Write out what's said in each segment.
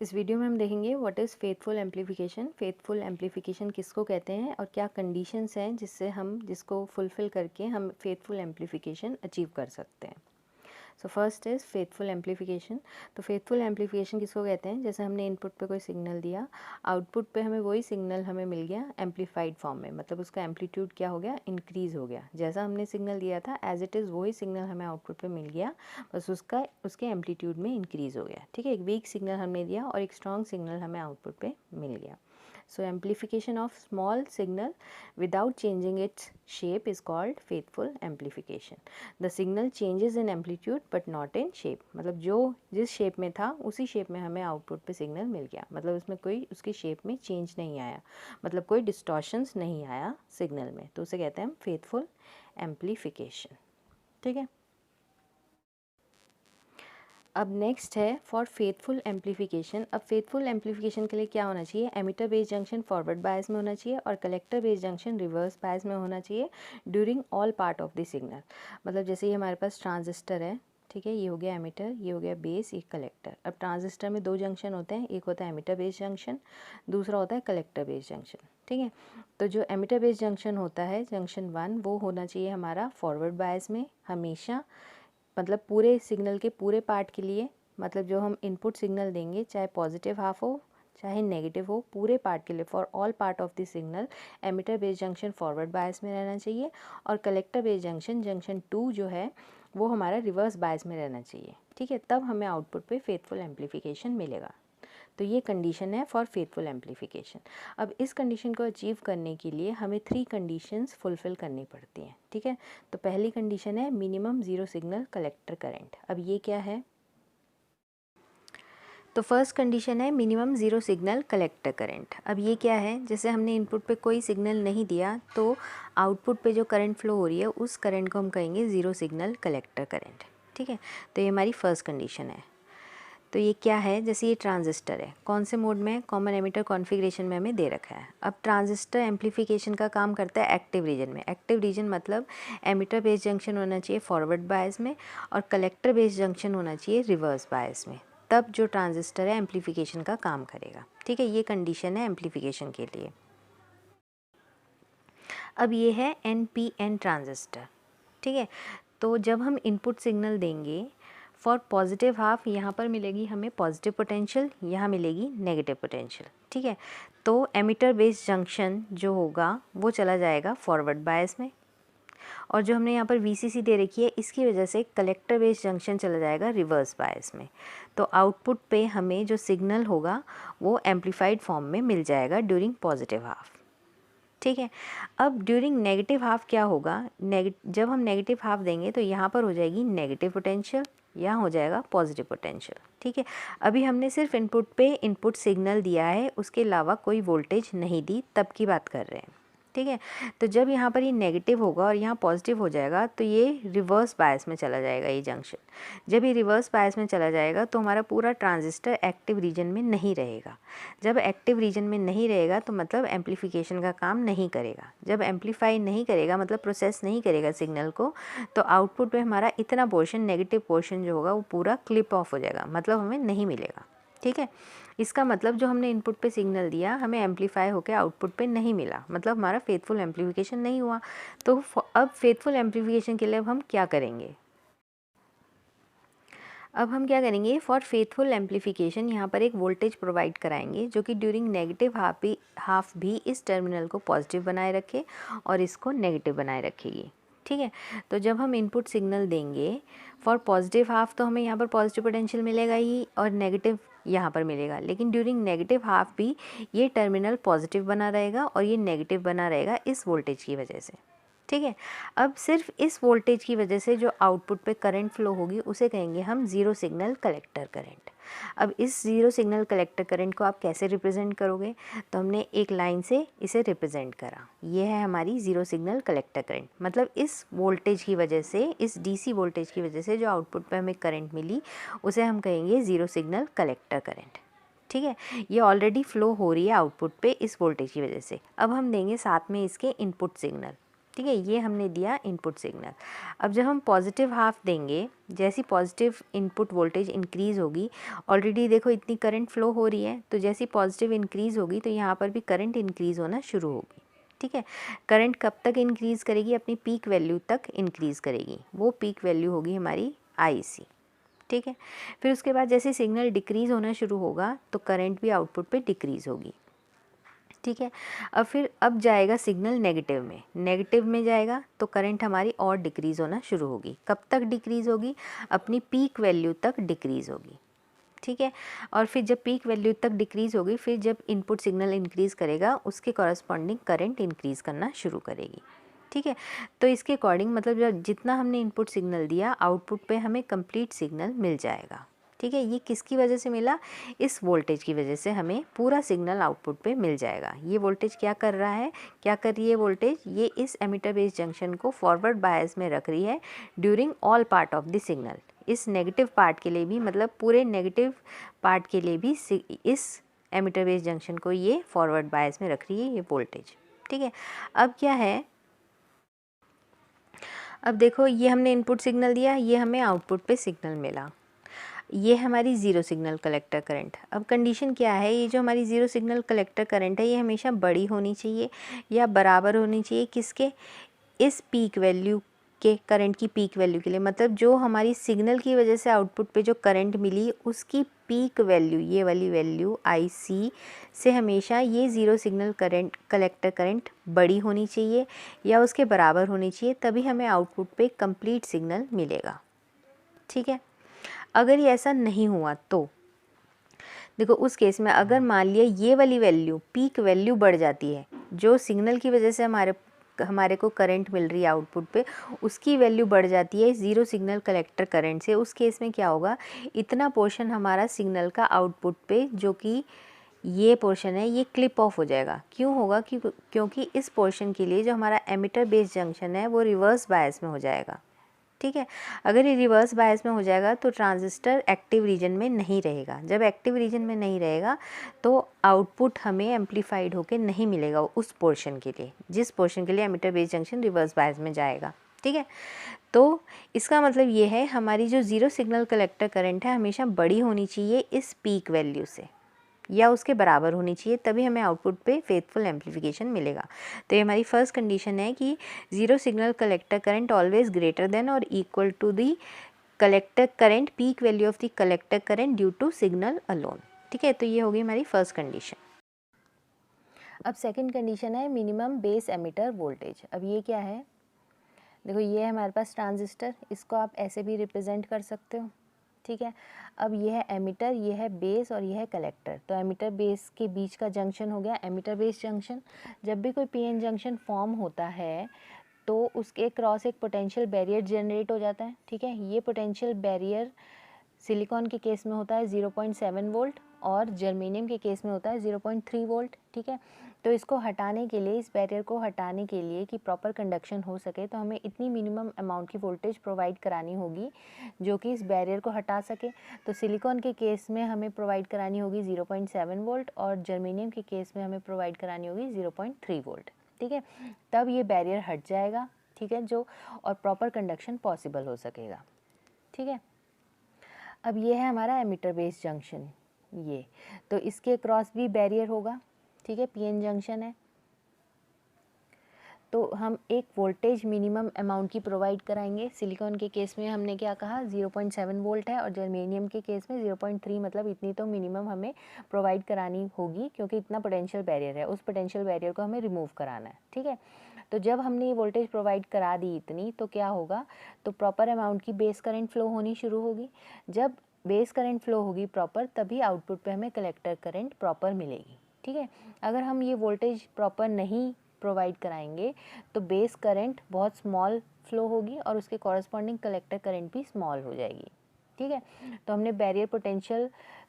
इस वीडियो में हम देखेंगे what is faithful amplification. Faithful amplification किसको कहते हैं और क्या कंडीशंस हैं जिसको फुलफ़िल करके हम फेथफुल एम्प्लीफिकेशन अचीव कर सकते हैं। So first is faithful amplification. तो फेथफुल एम्प्लीफिकेशन किसको कहते हैं, जैसे हमने इनपुट पे कोई सिग्नल दिया, आउटपुट पे हमें वही सिग्नल हमें मिल गया एम्पलीफाइड फॉर्म में, मतलब उसका एम्पलीट्यूड क्या हो गया, इंक्रीज़ हो गया। जैसा हमने सिग्नल दिया था एज इट इज़ वही सिग्नल हमें आउटपुट पे मिल गया, बस उसके एम्पलीट्यूड में इंक्रीज़ हो गया। ठीक है, एक वीक सिग्नल हमने दिया और एक स्ट्रॉन्ग सिग्नल हमें आउटपुट पे मिल गया। So amplification of small signal without changing its shape is called faithful amplification. The signal changes in amplitude but not in shape. मतलब जो जिस शेप में था उसी शेप में हमें आउटपुट पे सिग्नल मिल गया, मतलब उसमें कोई उसकी शेप में चेंज नहीं आया, मतलब कोई डिस्टॉर्शंस नहीं आया सिग्नल में, तो उसे कहते हैं हम फेथफुल एम्प्लीफिकेशन। ठीक है, अब नेक्स्ट है फॉर फेथफुल एम्प्लीफिकेशन। अब फेथफुल एम्प्लीफिकेशन के लिए क्या होना चाहिए, emitter base junction forward bias में होना चाहिए और collector base junction reverse bias में होना चाहिए during all part of the signal. मतलब जैसे ये हमारे पास ट्रांजिस्टर है, ठीक है, ये हो गया एमिटर, ये हो गया बेस, ये कलेक्टर। अब ट्रांजिस्टर में दो जंक्शन होते हैं, एक होता है एमिटर बेस जंक्शन, दूसरा होता है कलेक्टर बेस जंक्शन। ठीक है, तो जो एमिटर बेस जंक्शन होता है जंक्शन 1, वो होना चाहिए हमारा फॉरवर्ड बायस में हमेशा, मतलब पूरे सिग्नल के पूरे पार्ट के लिए, मतलब जो हम इनपुट सिग्नल देंगे चाहे पॉजिटिव हाफ हो चाहे नेगेटिव हो, पूरे पार्ट के लिए for all part of the signal emitter base junction forward bias में रहना चाहिए और कलेक्टर बेस जंक्शन जंक्शन 2 जो है वो हमारा रिवर्स बायस में रहना चाहिए। ठीक है, तब हमें आउटपुट पे फेथफुल एम्प्लीफिकेशन मिलेगा। तो ये कंडीशन है फॉर फेथफुल एम्प्लीफिकेशन। अब इस कंडीशन को अचीव करने के लिए हमें 3 कंडीशंस फुलफ़िल करनी पड़ती हैं। ठीक है, तो पहली कंडीशन है minimum zero signal collector current. अब ये क्या है, तो फर्स्ट कंडीशन है minimum zero signal collector current. अब ये क्या है, जैसे हमने इनपुट पे कोई सिग्नल नहीं दिया तो आउटपुट पे जो करंट फ्लो हो रही है उस करंट को हम कहेंगे ज़ीरो सिग्नल कलेक्टर करंट। ठीक है, तो ये हमारी फर्स्ट कंडीशन है। तो ये क्या है, जैसे ये ट्रांजिस्टर है, कौन से मोड में, कॉमन एमिटर कॉन्फ़िगरेशन में हमें दे रखा है। अब ट्रांजिस्टर एम्प्लीफिकेशन का काम करता है एक्टिव रीजन में। एक्टिव रीजन मतलब एमिटर बेस जंक्शन होना चाहिए फॉरवर्ड बायस में और कलेक्टर बेस जंक्शन होना चाहिए रिवर्स बायस में, तब जो ट्रांजिस्टर है एम्प्लीफिकेशन का काम करेगा। ठीक है, ये कंडीशन है एम्प्लीफिकेशन के लिए। अब ये है NPN ट्रांजिस्टर। ठीक है, तो जब हम इनपुट सिग्नल देंगे फॉर पॉजिटिव हाफ, यहाँ पर मिलेगी हमें पॉजिटिव पोटेंशियल, यहाँ मिलेगी नेगेटिव पोटेंशियल। ठीक है, तो एमिटर बेस जंक्शन जो होगा वो चला जाएगा फॉरवर्ड बायस में और जो हमने यहाँ पर VCC दे रखी है इसकी वजह से कलेक्टर बेस जंक्शन चला जाएगा रिवर्स बायस में। तो आउटपुट पे हमें जो सिग्नल होगा वो एम्पलीफाइड फॉर्म में मिल जाएगा ड्यूरिंग पॉजिटिव हाफ। ठीक है, अब ड्यूरिंग नेगेटिव हाफ क्या होगा, जब हम नेगेटिव हाफ देंगे तो यहाँ पर हो जाएगी नेगेटिव पोटेंशियल, यहाँ हो जाएगा पॉजिटिव पोटेंशियल। ठीक है, अभी हमने सिर्फ इनपुट पे इनपुट सिग्नल दिया है, उसके अलावा कोई वोल्टेज नहीं दी, तब की बात कर रहे हैं। ठीक है, तो जब यहाँ पर ये नेगेटिव होगा और यहाँ पॉजिटिव हो जाएगा तो ये रिवर्स बायस में चला जाएगा ये जंक्शन। जब ये रिवर्स बायस में चला जाएगा तो हमारा पूरा ट्रांजिस्टर एक्टिव रीजन में नहीं रहेगा। जब एक्टिव रीजन में नहीं रहेगा तो मतलब एम्प्लीफिकेशन का काम नहीं करेगा। जब एम्प्लीफाई नहीं करेगा मतलब प्रोसेस नहीं करेगा सिग्नल को, तो आउटपुट में हमारा इतना पोर्शन, नेगेटिव पोर्शन जो होगा वो पूरा क्लिप ऑफ हो जाएगा, मतलब हमें नहीं मिलेगा। ठीक है, इसका मतलब जो हमने इनपुट पे सिग्नल दिया हमें एम्पलीफाई होकर आउटपुट पे नहीं मिला, मतलब हमारा फेथफुल एम्प्लीफिकेशन नहीं हुआ। तो अब फेथफुल एम्प्लीफिकेशन के लिए अब हम क्या करेंगे, अब हम क्या करेंगे, फॉर फेथफुल एम्प्लीफिकेशन यहाँ पर एक वोल्टेज प्रोवाइड कराएंगे जो कि ड्यूरिंग नेगेटिव हाफ भी इस टर्मिनल को पॉजिटिव बनाए रखे और इसको नेगेटिव बनाए रखेगी। ठीक है, तो जब हम इनपुट सिग्नल देंगे फॉर पॉजिटिव हाफ तो हमें यहाँ पर पॉजिटिव पोटेंशियल मिलेगा ही और नेगेटिव यहाँ पर मिलेगा, लेकिन ड्यूरिंग नेगेटिव हाफ भी ये टर्मिनल पॉजिटिव बना रहेगा और ये नेगेटिव बना रहेगा इस वोल्टेज की वजह से। ठीक है, अब सिर्फ इस वोल्टेज की वजह से जो आउटपुट पे करंट फ्लो होगी उसे कहेंगे हम ज़ीरो सिग्नल कलेक्टर करंट। अब इस ज़ीरो सिग्नल कलेक्टर करंट को आप कैसे रिप्रेजेंट करोगे, तो हमने एक लाइन से इसे रिप्रेजेंट करा, ये है हमारी ज़ीरो सिग्नल कलेक्टर करंट। मतलब इस वोल्टेज की वजह से, इस DC वोल्टेज की वजह से जो आउटपुट पे हमें करंट मिली उसे हम कहेंगे ज़ीरो सिग्नल कलेक्टर करंट। ठीक है, ये ऑलरेडी फ्लो हो रही है आउटपुट पे इस वोल्टेज की वजह से। अब हम देंगे साथ में इसके इनपुट सिग्नल। ठीक है, ये हमने दिया इनपुट सिग्नल। अब जब हम पॉजिटिव हाफ देंगे, जैसी पॉजिटिव इनपुट वोल्टेज इंक्रीज़ होगी, ऑलरेडी देखो इतनी करंट फ्लो हो रही है, तो जैसी पॉजिटिव इंक्रीज़ होगी तो यहाँ पर भी करंट इंक्रीज़ होना शुरू होगी। ठीक है, करंट कब तक इंक्रीज़ करेगी? अपनी पीक वैल्यू तक इंक्रीज़ करेगी, वो पीक वैल्यू होगी हमारी IC। ठीक है, फिर उसके बाद जैसे सिग्नल डिक्रीज़ होना शुरू होगा तो करंट भी आउटपुट पे डिक्रीज़ होगी। ठीक है, अब जाएगा सिग्नल नेगेटिव में जाएगा तो करंट हमारी और डिक्रीज़ होना शुरू होगी। कब तक डिक्रीज़ होगी? अपनी पीक वैल्यू तक डिक्रीज़ होगी। ठीक है, और फिर जब पीक वैल्यू तक डिक्रीज़ होगी, फिर जब इनपुट सिग्नल इंक्रीज़ करेगा उसके कॉरस्पॉन्डिंग करंट इंक्रीज़ करना शुरू करेगी। ठीक है, तो इसके अकॉर्डिंग मतलब जब जितना हमने इनपुट सिग्नल दिया, आउटपुट पे हमें कंप्लीट सिग्नल मिल जाएगा। ठीक है, ये किसकी वजह से मिला? इस वोल्टेज की वजह से हमें पूरा सिग्नल आउटपुट पे मिल जाएगा। ये वोल्टेज क्या कर रहा है, क्या कर रही है वोल्टेज? ये इस एमिटर बेस जंक्शन को फॉरवर्ड बायस में रख रही है during all part of the signal. इस नेगेटिव पार्ट के लिए भी, मतलब पूरे नेगेटिव पार्ट के लिए भी इस एमिटर बेस जंक्शन को ये फॉरवर्ड बायस में रख रही है ये वोल्टेज। ठीक है, अब क्या है, अब देखो ये हमने इनपुट सिग्नल दिया, ये हमें आउटपुट पे सिग्नल मिला, ये हमारी ज़ीरो सिग्नल कलेक्टर करंट। अब कंडीशन क्या है, ये जो हमारी ज़ीरो सिग्नल कलेक्टर करंट है ये हमेशा बड़ी होनी चाहिए या बराबर होनी चाहिए किसके? इस पीक वैल्यू के, करंट की पीक वैल्यू के लिए। मतलब जो हमारी सिग्नल की वजह से आउटपुट पे जो करंट मिली उसकी पीक वैल्यू, ये वाली वैल्यू IC से हमेशा ये zero signal current collector current बड़ी होनी चाहिए या उसके बराबर होनी चाहिए, तभी हमें आउटपुट पे कंप्लीट सिग्नल मिलेगा। ठीक है, अगर ये ऐसा नहीं हुआ तो देखो उस केस में अगर मान लिया ये वाली वैल्यू, पीक वैल्यू बढ़ जाती है, जो सिग्नल की वजह से हमारे को करंट मिल रही है आउटपुट पे, उसकी वैल्यू बढ़ जाती है ज़ीरो सिग्नल कलेक्टर करंट से, उस केस में क्या होगा, इतना पोर्शन हमारा सिग्नल का आउटपुट पे जो कि ये पोर्शन है ये क्लिप ऑफ हो जाएगा। क्यों होगा? क्योंकि इस पोर्शन के लिए जो हमारा एमिटर बेस जंक्शन है वो रिवर्स बायस में हो जाएगा। ठीक है, अगर ये रिवर्स बायस में हो जाएगा तो ट्रांजिस्टर एक्टिव रीजन में नहीं रहेगा। जब एक्टिव रीजन में नहीं रहेगा तो आउटपुट हमें एम्पलीफाइड होके नहीं मिलेगा उस पोर्शन के लिए, जिस पोर्शन के लिए emitter base junction reverse bias में जाएगा। ठीक है, तो इसका मतलब ये है हमारी जो ज़ीरो सिग्नल कलेक्टर करंट है हमेशा बड़ी होनी चाहिए इस पीक वैल्यू से या उसके बराबर होनी चाहिए, तभी हमें आउटपुट पे फेथफुल एम्पलीफिकेशन मिलेगा। तो ये हमारी फर्स्ट कंडीशन है कि zero signal collector current always greater than और equal to the collector current peak value of the collector current due to signal alone. ठीक है, तो ये होगी हमारी फर्स्ट कंडीशन। अब सेकंड कंडीशन है मिनिमम बेस एमिटर वोल्टेज। अब ये क्या है, देखो ये है हमारे पास ट्रांजिस्टर, इसको आप ऐसे भी रिप्रेजेंट कर सकते हो। ठीक है, अब ये है एमिटर, ये है बेस और ये है कलेक्टर। तो एमिटर बेस के बीच का जंक्शन हो गया एमिटर बेस जंक्शन। जब भी कोई PN जंक्शन फॉर्म होता है तो उसके क्रॉस एक पोटेंशियल बैरियर जनरेट हो जाता है। ठीक है, ये पोटेंशियल बैरियर सिलिकॉन के केस में होता है 0.7 वोल्ट और जर्मेनियम के केस में होता है 0.3 वोल्ट। ठीक है, तो इसको हटाने के लिए, इस बैरियर को हटाने के लिए कि प्रॉपर कंडक्शन हो सके तो हमें इतनी मिनिमम अमाउंट की वोल्टेज प्रोवाइड करानी होगी जो कि इस बैरियर को हटा सके। तो सिलिकॉन के केस में हमें प्रोवाइड करानी होगी 0.7 वोल्ट और जर्मेनियम के केस में हमें प्रोवाइड करानी होगी 0.3 वोल्ट। ठीक है, तब ये बैरियर हट जाएगा। ठीक है, जो और प्रॉपर कंडक्शन पॉसिबल हो सकेगा। ठीक है, अब ये है हमारा एमिटर बेस जंक्शन, ये तो इसके क्रॉस भी बैरियर होगा। ठीक है, PN जंक्शन है तो हम एक वोल्टेज मिनिमम अमाउंट की प्रोवाइड कराएंगे। सिलिकॉन के केस में हमने क्या कहा 0.7 वोल्ट है और जर्मेनियम के केस में 0.3, मतलब इतनी तो मिनिमम हमें प्रोवाइड करानी होगी क्योंकि इतना पोटेंशियल बैरियर है, उस पोटेंशियल बैरियर को हमें रिमूव कराना है। ठीक है, तो जब हमने ये वोल्टेज प्रोवाइड करा दी इतनी, तो क्या होगा, तो प्रॉपर अमाउंट की बेस करंट फ्लो होनी शुरू होगी। जब बेस करंट फ्लो होगी प्रॉपर, तभी आउटपुट पे हमें कलेक्टर करंट प्रॉपर मिलेगी। ठीक है, अगर हम ये वोल्टेज प्रॉपर नहीं प्रोवाइड कराएंगे तो बेस करंट बहुत स्मॉल फ्लो होगी और उसके कॉरस्पॉन्डिंग कलेक्टर करंट भी स्मॉल हो जाएगी। ठीक है, तो हमने बैरियर पोटेंशियल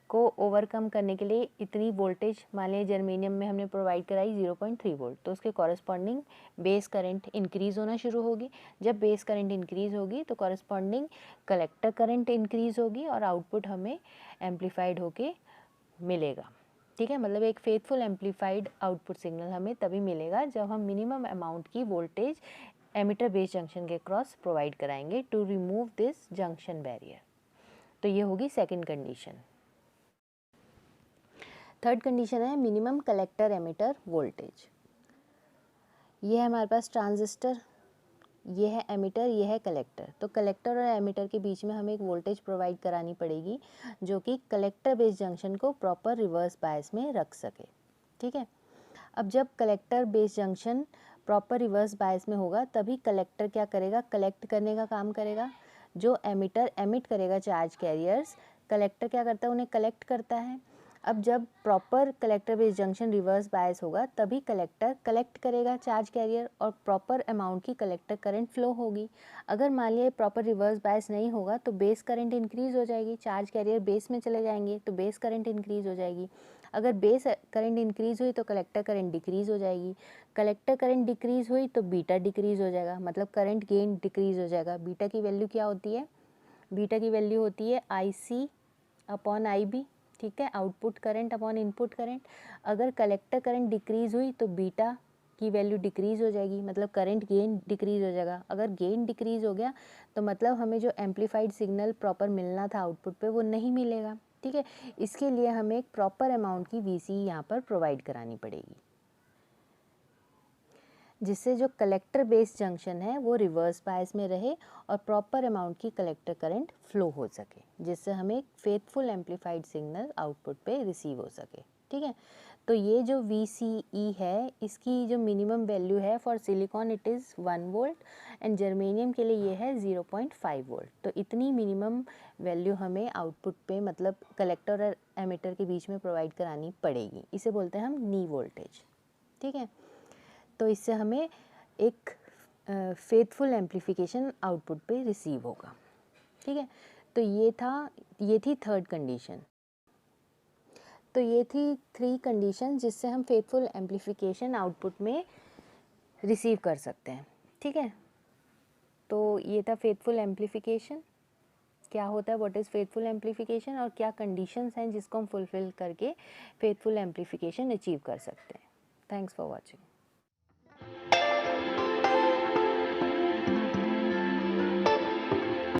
को ओवरकम करने के लिए इतनी वोल्टेज, मान लिया जर्मेनियम में हमने प्रोवाइड कराई 0.3 वोल्ट, तो उसके कॉरस्पॉन्डिंग बेस करंट इंक्रीज़ होना शुरू होगी। जब बेस करंट इंक्रीज़ होगी तो कॉरस्पॉन्डिंग कलेक्टर करंट इंक्रीज़ होगी और आउटपुट हमें एम्पलीफाइड होके मिलेगा। ठीक है, मतलब एक फेथफुल एम्पलीफाइड आउटपुट सिग्नल हमें तभी मिलेगा जब हम मिनिमम अमाउंट की वोल्टेज एमिटर बेस जंक्शन के क्रॉस प्रोवाइड कराएंगे to remove this junction barrier. तो ये होगी सेकंड कंडीशन। थर्ड कंडीशन है मिनिमम कलेक्टर एमिटर वोल्टेज। ये है हमारे पास ट्रांजिस्टर, ये है एमिटर, ये है कलेक्टर। तो कलेक्टर और एमिटर के बीच में हमें एक वोल्टेज प्रोवाइड करानी पड़ेगी जो कि कलेक्टर बेस जंक्शन को प्रॉपर रिवर्स बायस में रख सके। ठीक है, अब जब collector base junction proper reverse bias में होगा तभी कलेक्टर क्या करेगा, कलेक्ट करने का काम करेगा। जो एमिटर एमिट करेगा चार्ज कैरियर्स, कलेक्टर क्या करता है, उन्हें कलेक्ट करता है। अब जब proper collector base junction reverse bias होगा तभी कलेक्टर कलेक्ट करेगा चार्ज कैरियर और प्रॉपर अमाउंट की कलेक्टर करंट फ्लो होगी। अगर मान लिया प्रॉपर रिवर्स बायस नहीं होगा तो बेस करंट इंक्रीज हो जाएगी, चार्ज कैरियर बेस में चले जाएंगे तो बेस करंट इंक्रीज हो जाएगी। अगर बेस करंट इंक्रीज हुई तो कलेक्टर करंट डिक्रीज हो जाएगी, कलेक्टर करंट डिक्रीज हुई तो बीटा डिक्रीज हो जाएगा, मतलब करंट गेन डिक्रीज हो जाएगा। बीटा की वैल्यू क्या होती है, बीटा की वैल्यू होती है IC अपॉन IB। ठीक है, output current upon input current. अगर कलेक्टर करंट डिक्रीज हुई तो बीटा की वैल्यू डिक्रीज हो जाएगी, मतलब करंट गेन डिक्रीज हो जाएगा। अगर गेन डिक्रीज हो गया तो मतलब हमें जो एम्पलीफाइड सिग्नल प्रॉपर मिलना था आउटपुट पे वो नहीं मिलेगा। ठीक है, इसके लिए हमें एक प्रॉपर अमाउंट की VC यहाँ पर प्रोवाइड करानी पड़ेगी जिससे जो कलेक्टर बेस जंक्शन है वो रिवर्स बायस में रहे और प्रॉपर अमाउंट की कलेक्टर करंट फ्लो हो सके, जिससे हमें एक फेथफुल एम्पलीफाइड सिग्नल आउटपुट पे रिसीव हो सके। ठीक है, तो ये जो VCE है इसकी जो मिनिमम वैल्यू है for silicon it is 1 volt and germanium के लिए ये है 0.5 वोल्ट। तो इतनी मिनिमम वैल्यू हमें आउटपुट पे मतलब कलेक्टर और एमिटर के बीच में प्रोवाइड करानी पड़ेगी, इसे बोलते हैं हम नी वोल्टेज। ठीक है, तो इससे हमें एक फेथफुल एम्पलीफिकेशन आउटपुट पे रिसीव होगा। ठीक है, तो ये थी थर्ड कंडीशन। तो ये थी 3 कंडीशन जिससे हम फेथफुल एम्पलीफिकेशन आउटपुट में रिसीव कर सकते हैं। ठीक है, तो ये था फेथफुल एम्पलीफिकेशन क्या होता है, व्हाट इज़ फेथफुल एम्पलीफिकेशन और क्या कंडीशंस हैं जिसको हम फुलफिल करके फेथफुल एम्पलीफिकेशन अचीव कर सकते हैं। Thanks for watching.